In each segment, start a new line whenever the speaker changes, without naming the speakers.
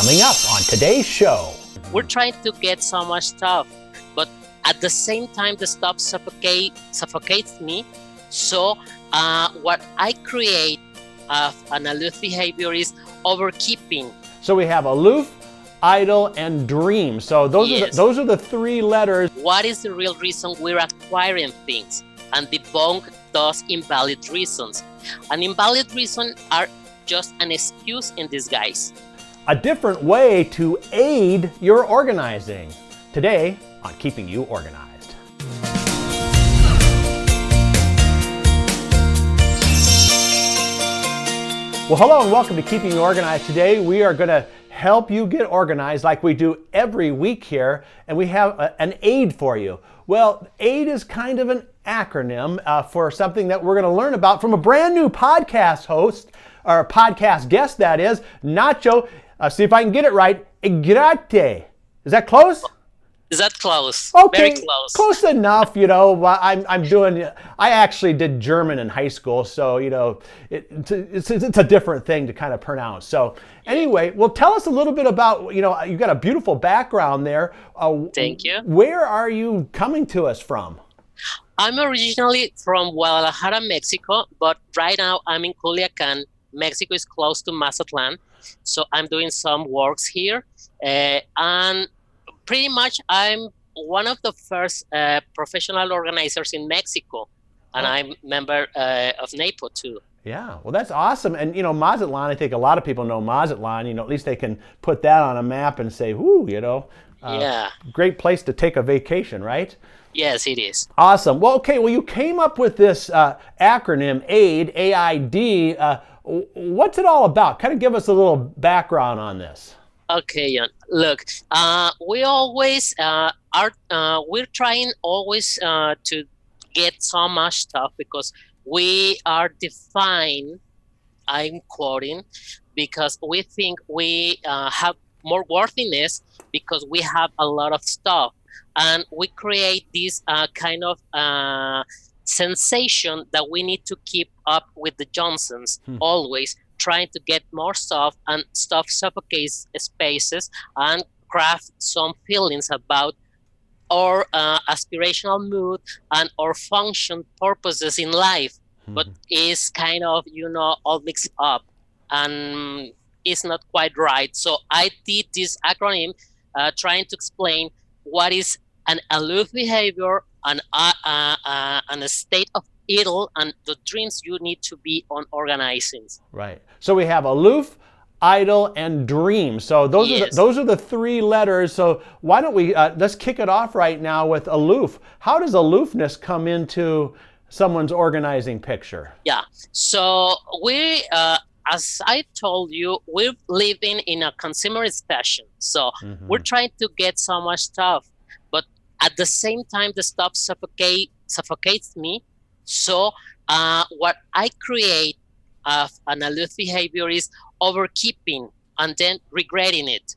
Coming up on today's show.
We're trying to get so much stuff, but at the same time, the stuff suffocates me. So what I create of an aloof behavior is overkeeping.
So we have aloof, idle, and dream. So those are the three letters.
What is the real reason we're acquiring things? And debunk those invalid reasons. An invalid reason are just an excuse in disguise.
A different way to aid your organizing. Today on Keeping You Organized. Well, hello and welcome to Keeping You Organized. Today we are going to help you get organized like we do every week here, and we have an aid for you. Well, aid is kind of an acronym for something that we're going to learn about from a brand new podcast host, or a podcast guest that is, Nacho. See if I can get it right. Igrate. Is that close?
Is that close?
Okay,
very close.
Close enough. You know, I actually did German in high school, so you know, it's a different thing to kind of pronounce. So anyway, well, tell us a little bit about, you know, you've got a beautiful background there.
Thank you.
Where are you coming to us from?
I'm originally from Guadalajara, Mexico, but right now I'm in Culiacan. Mexico is close to Mazatlan, so I'm doing some works here, and pretty much I'm one of the first professional organizers in Mexico, and I'm a member of NAPO too.
Yeah, well, that's awesome. And, you know, Mazatlan, I think a lot of people know Mazatlan. You know, at least they can put that on a map and say, whoo, you know.
Yeah.
Great place to take a vacation, right?
Yes, it is.
Awesome. Well, okay, well, you came up with this acronym, AID, A-I-D. What's it all about? Kind of give us a little background on this.
Okay, Jan. Look, we always we're trying always to get so much stuff because we are defined, I'm quoting, because we think we have more worthiness because we have a lot of stuff. And we create this kind of sensation that we need to keep up with the Johnsons, always trying to get more stuff, and stuff suffocates spaces and craft some feelings about our aspirational mood and our function purposes in life. But it's kind of, you know, all mixed up and it's not quite right. So I did this acronym trying to explain what is an aloof behavior, and a state of idle, and the dreams you need to be on organizing.
Right. So we have aloof, idle, and dream. So those are the three letters. So why don't we let's kick it off right now with aloof. How does aloofness come into someone's organizing picture?
Yeah. So we, as I told you, we're living in a consumerist fashion. So we're trying to get so much stuff, but at the same time, the stuff suffocates me. So what I create of an aloof behavior is overkeeping and then regretting it.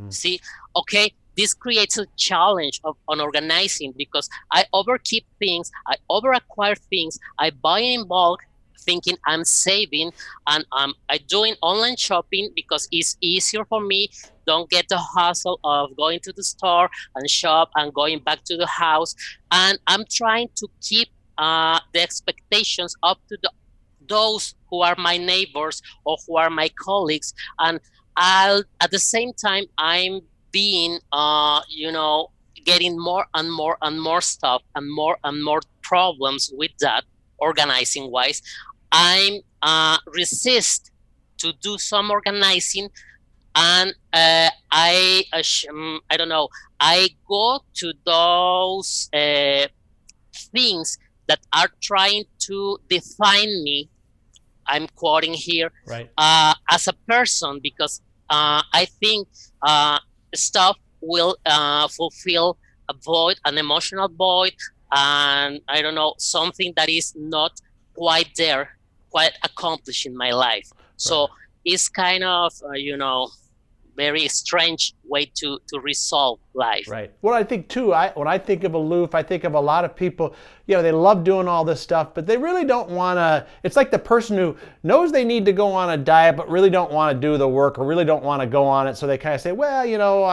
See, okay, this creates a challenge on organizing because I overkeep things, I overacquire things, I buy in bulk thinking I'm saving, and I'm doing online shopping because it's easier for me. Don't get the hassle of going to the store and shop and going back to the house. And I'm trying to keep the expectations up to those who are my neighbors or who are my colleagues. And at the same time, I'm being, you know, getting more and more and more stuff and more problems with that, organizing wise. I'm resist to do some organizing, and I don't know, I go to those things that are trying to define me. I'm quoting here,
right,
as a person, because I think stuff will fulfill a void, an emotional void, and I don't know, something that is not quite there, quite accomplished in my life. So it's kind of, you know, very strange way to resolve life.
Right. Well, I think too, when I think of aloof, I think of a lot of people, they love doing all this stuff, but they really don't want to. It's like the person who knows they need to go on a diet, but really don't want to do the work or really don't want to go on it. So they kind of say, well,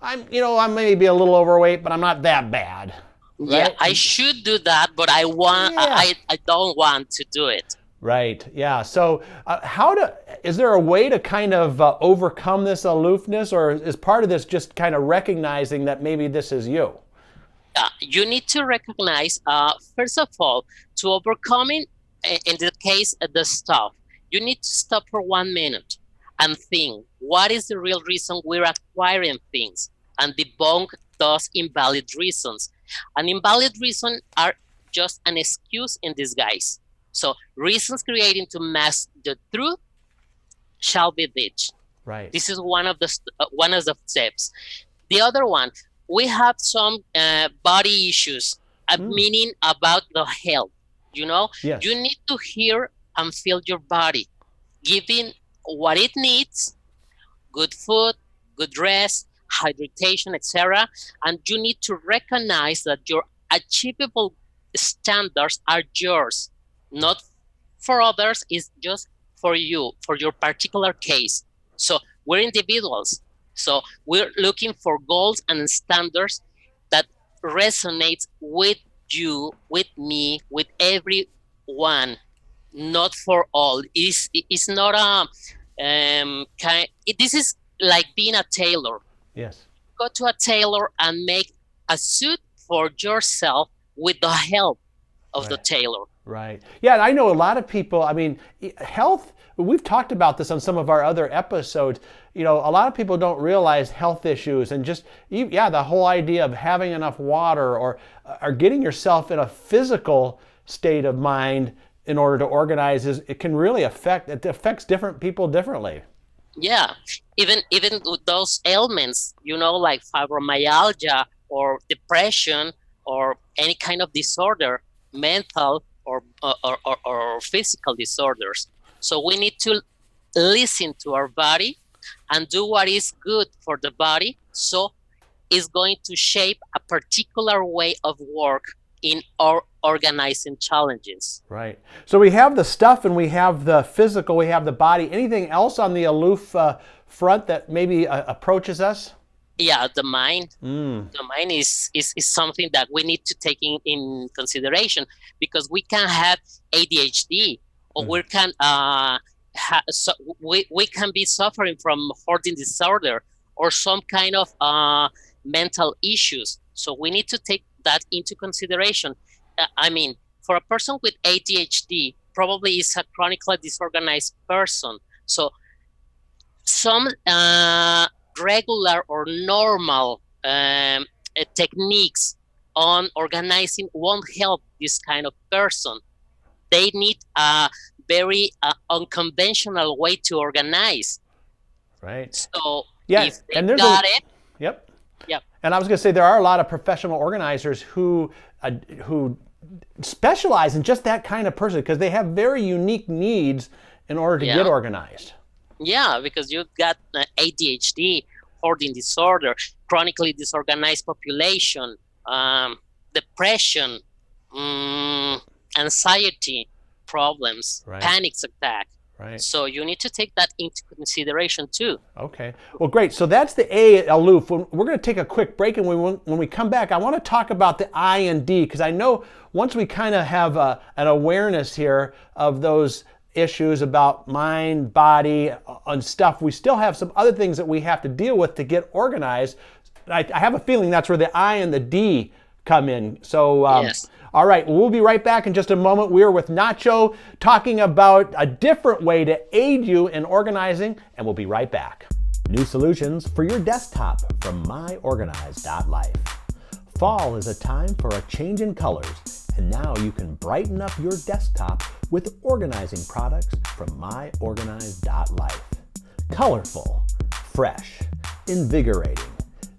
I may be a little overweight, but I'm not that bad. Right?
Yeah, I should do that, but I don't want to do it.
Right. Yeah. So, is there a way to kind of overcome this aloofness, or is part of this just kind of recognizing that maybe this is you?
You need to recognize, first of all, to overcoming, in the case of the stuff, you need to stop for 1 minute and think, what is the real reason we're acquiring things, and debunk those invalid reasons. An invalid reason are just an excuse in disguise. So reasons creating to mask the truth shall be ditched.
Right.
This is one of the steps. The other one, we have some body issues, meaning about the health.
Yes.
You need to hear and feel your body, giving what it needs: good food, good rest, hydration, etc. And you need to recognize that your achievable standards are yours, not for others. It's just for you, for your particular case. So we're individuals. So we're looking for goals and standards that resonates with you, with me, with everyone, not for all. It's not this is like being a tailor.
Yes.
Go to a tailor and make a suit for yourself with the help of the tailor.
Right. Yeah, I know a lot of people, health, we've talked about this on some of our other episodes. A lot of people don't realize health issues and just, the whole idea of having enough water or getting yourself in a physical state of mind in order to organize it can really affects different people differently.
Yeah, even with those ailments, like fibromyalgia or depression or any kind of disorder, mental or physical disorders. So we need to listen to our body and do what is good for the body. So it's going to shape a particular way of work in our organizing challenges.
Right. So we have the stuff and we have the physical, we have the body. Anything else on the aloof front that maybe approaches us?
Yeah, the mind. The mind is something that we need to take in consideration, because we can have ADHD, or we can we can be suffering from hoarding disorder or some kind of mental issues. So we need to take that into consideration. For a person with ADHD, probably is a chronically disorganized person. So some regular or normal techniques on organizing won't help this kind of person. They need a very unconventional way to organize.
Right.
So
if they got it. Yep.
Yep.
And I was going to say, there are a lot of professional organizers who specialize in just that kind of person, because they have very unique needs in order to get organized. Yeah,
because you've got ADHD, hoarding disorder, chronically disorganized population, depression, anxiety problems, panic attack.
Right.
So you need to take that into consideration too.
Okay. Well, great. So that's the A, aloof. We're going to take a quick break, and when we come back, I want to talk about the I and D, because I know once we kind of have an awareness here of those issues about mind, body, and stuff, we still have some other things that we have to deal with to get organized. I have a feeling that's where the I and the D come in. So,
yes.
All right, we'll be right back in just a moment. We're with Nacho talking about a different way to aid you in organizing, and we'll be right back. New solutions for your desktop from myorganize.life. Fall is a time for a change in colors, and now you can brighten up your desktop with organizing products from myorganize.life. Colorful, fresh, invigorating.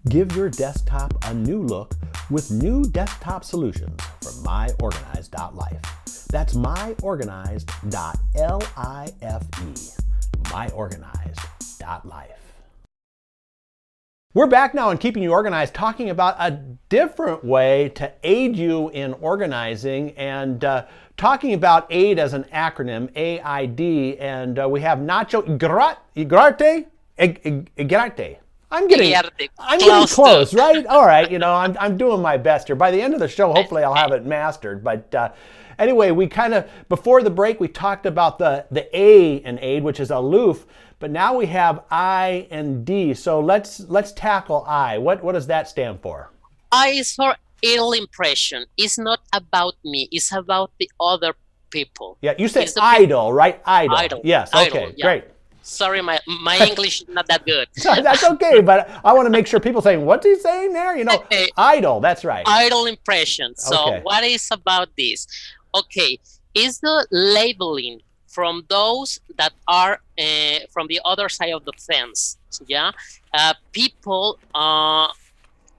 Give your desktop a new look with new desktop solutions from myorganize.life. That's myorganize.life. myorganize.life. We're back now on Keeping You Organized, talking about a different way to aid you in organizing, and talking about AID as an acronym, AID, and we have Nacho Igrarte. I'm getting close, right? All right, I'm doing my best here. By the end of the show, hopefully I'll have it mastered. But anyway, we kind of, before the break, we talked about the A in AID, which is aloof. But now we have I and D. So let's tackle I. What does that stand for?
I is for idle impression. It's not about me. It's about the other people.
Yeah, you said idle, right? Idle.
Idle.
Yes.
Idle,
okay.
yeah.
Great.
Sorry, my English is not that good.
That's okay, but I want to make sure people saying, what's he saying there? Idle. That's right.
Idle impression. So
Okay.
what is about this? Okay, is the labeling from those that are from the other side of the fence. Yeah, people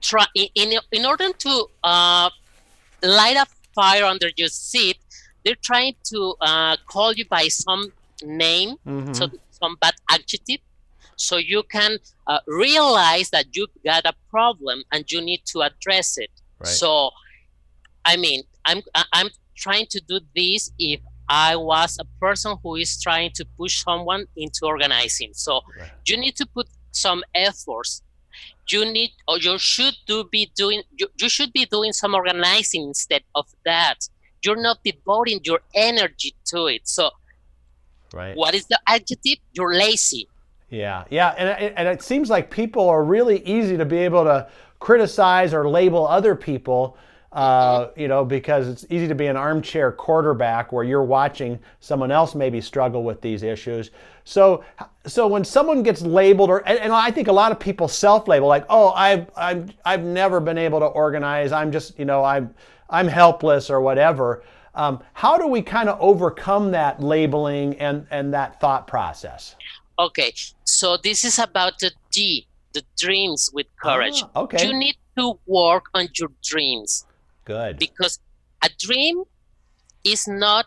try in order to light a fire under your seat. They're trying to call you by some name, so some bad adjective, so you can realize that you've got a problem and you need to address it.
Right.
So, I mean, I'm trying to do this if I was a person who is trying to push someone into organizing. So
Right.
you need to put some efforts. You should be doing some organizing instead of that. You're not devoting your energy to it. So
Right.
what is the adjective? You're lazy.
Yeah, and it seems like people are really easy to be able to criticize or label other people, because it's easy to be an armchair quarterback where you're watching someone else maybe struggle with these issues. So when someone gets labeled, and I think a lot of people self-label, like, oh, I've never been able to organize. I'm just, I'm helpless or whatever. How do we kind of overcome that labeling and that thought process?
Okay, so this is about the D, the dreams with courage.
Okay.
You need to work on your dreams.
Good.
Because a dream is not,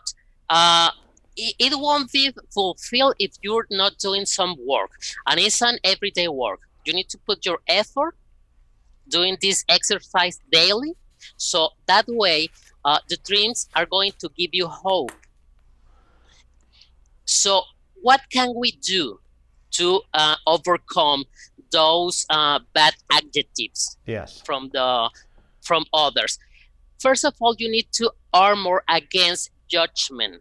it won't be fulfilled if you're not doing some work. And it's an everyday work. You need to put your effort doing this exercise daily. So that way, the dreams are going to give you hope. So what can we do to overcome those bad adjectives
Yes.
from others? First of all, you need to armor against judgment.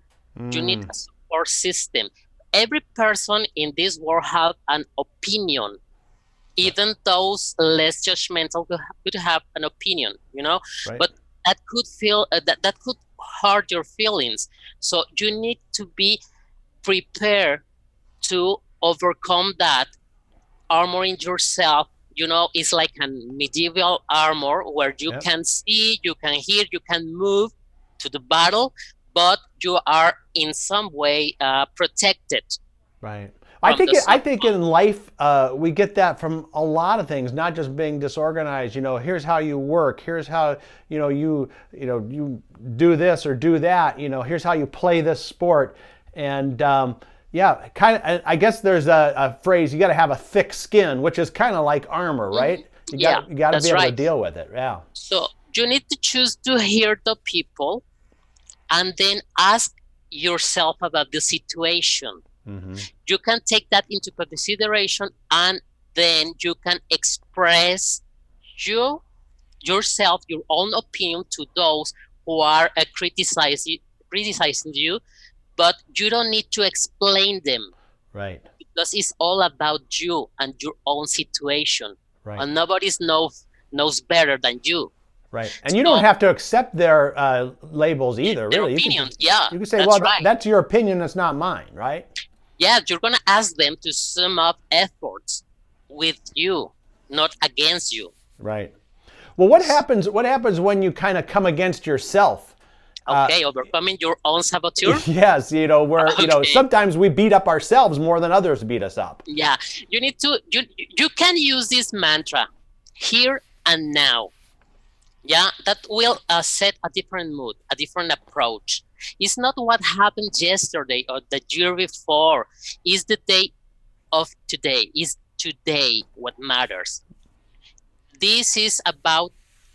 You need a support system. Every person in this world have an opinion. Even those less judgmental could have an opinion,
Right.
but that could feel that could hurt your feelings. So you need to be prepared to overcome that. Armoring yourself, is like a medieval armor where you can see, you can hear, you can move to the battle, but you are in some way protected.
Right. I think in life we get that from a lot of things, not just being disorganized. Here's how you work. Here's how you do this or do that. Here's how you play this sport. And kind of. I guess there's a phrase: you got to have a thick skin, which is kind of like armor, right? You got to be able to deal with it. Yeah.
So you need to choose to hear the people, and then ask yourself about the situation. You can take that into consideration, and then you can express yourself, your own opinion to those who are criticizing you, but you don't need to explain them.
Right.
Because it's all about you and your own situation.
Right.
And nobody knows better than you.
Right. And you don't have to accept their labels either,
their
really.
opinions,
you can say, that's your opinion, that's not mine, right?
Yeah, you're going to ask them to sum up efforts with you, not against you.
Right. Well, what happens when you kind of come against yourself?
Okay, overcoming your own saboteur?
Yes, where sometimes we beat up ourselves more than others beat us up.
Yeah, you need to you can use this mantra, here and now. Yeah, that will set a different mood, a different approach. It's not what happened yesterday or the year before. It's the day of today. It's today what matters. this is about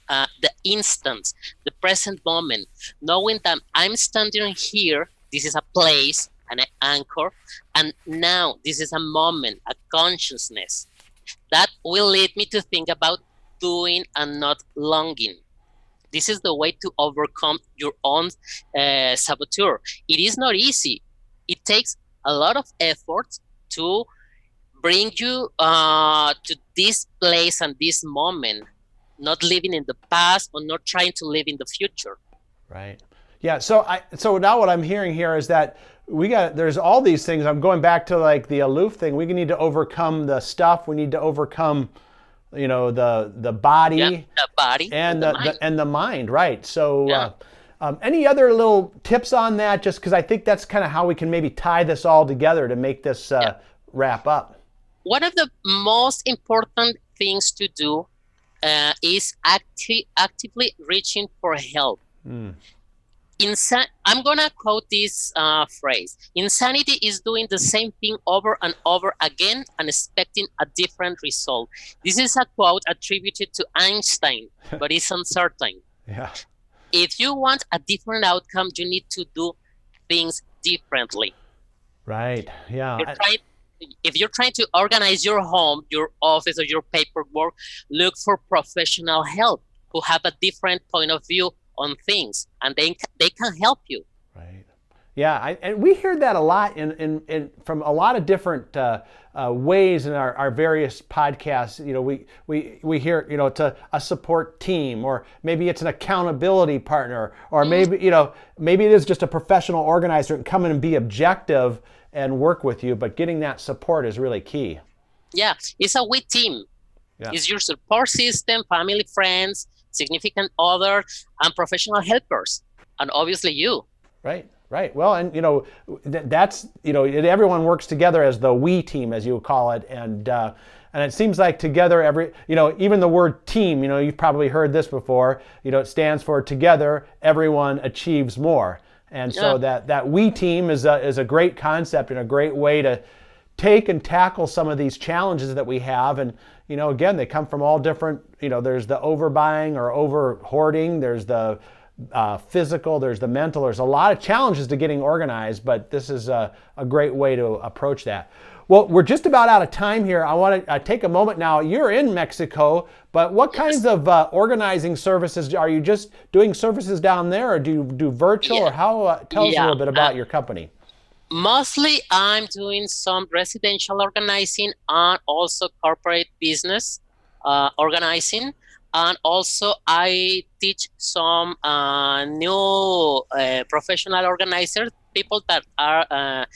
the instant, the present moment, knowing that I'm standing here, this is a place, an anchor, and now this is a moment, a consciousness that will lead me to think about doing and not longing. This is the way to overcome your own saboteur. It is not easy. It takes a lot of effort to bring you to this place and this moment, not living in the past or not trying to live in the future.
Right. Yeah. So now what I'm hearing here is that there's all these things. I'm going back to like the aloof thing. We need to overcome the stuff. We need to overcome, the body,
the body
and the mind. Right. So,
Yeah.
Any other little tips on that? Just because I think that's kind of how we can maybe tie this all together to make this wrap up.
One of the most important things to do is actively reaching for help. I'm gonna quote this phrase: insanity is doing the same thing over and over again and expecting a different result. This is a quote attributed to Einstein, but it's uncertain.
Yeah.
If you want a different outcome, you need to do things differently.
Right. Yeah.
If you're trying to organize your home, your office, or your paperwork, look for professional help who have a different point of view on things, and they can help you.
Right. Yeah. And we hear that a lot in from a lot of different ways in our various podcasts. We hear it's a support team, or maybe it's an accountability partner, or maybe it is just a professional organizer who can come in and be objective and work with you, but getting that support is really key.
Yeah, it's a we team. Yeah. It's your support system, family, friends, significant other, and professional helpers, and obviously you.
Right. Well, and that's everyone works together as the we team, as you call it, and it seems like together even the word team, you've probably heard this before. It stands for together everyone achieves more. And so that we team is a great concept and a great way to take and tackle some of these challenges that we have. And, again, they come from all different, there's the overbuying or over hoarding, there's the physical, there's the mental, there's a lot of challenges to getting organized, but this is a great way to approach that. Well, we're just about out of time here. I want to take a moment now. You're in Mexico, but what kinds of organizing services? Are you just doing services down there, or do you do virtual, or how? Tell us a little bit about your company.
Mostly I'm doing some residential organizing and also corporate business organizing. And also I teach some new professional organizers, people that are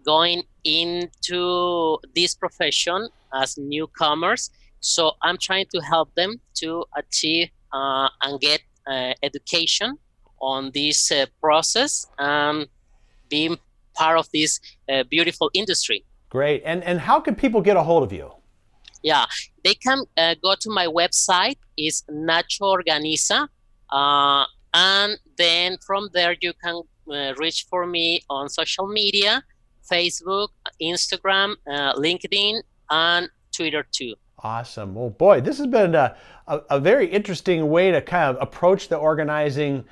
going into this profession as newcomers. So I'm trying to help them to achieve and get education on this process and being part of this beautiful industry.
Great. And how can people get a hold of you?
Yeah, they can go to my website. It's Nacho Organiza. And then from there, you can reach for me on social media, Facebook, Instagram, LinkedIn, and Twitter too.
Awesome. Well, boy, this has been a very interesting way to kind of approach the organizing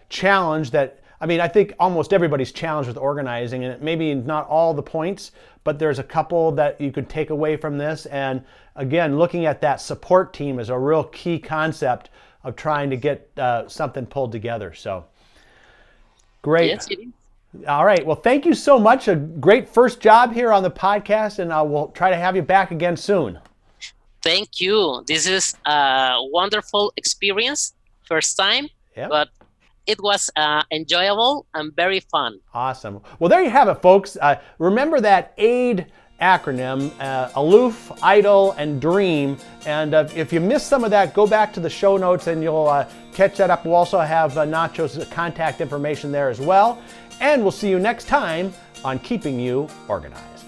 challenge that, I think almost everybody's challenged with organizing, and maybe not all the points, but there's a couple that you could take away from this. And again, looking at that support team is a real key concept of trying to get something pulled together. So, great.
Yes, it is.
All right. Well, thank you so much. A great first job here on the podcast, and we'll try to have you back again soon.
Thank you. This is a wonderful experience. First time, but it was enjoyable and very fun.
Awesome. Well, there you have it, folks. Remember that AID acronym, aloof, idle, and dream. And if you missed some of that, go back to the show notes and you'll catch that up. We'll also have Nacho's contact information there as well. And we'll see you next time on Keeping You Organized.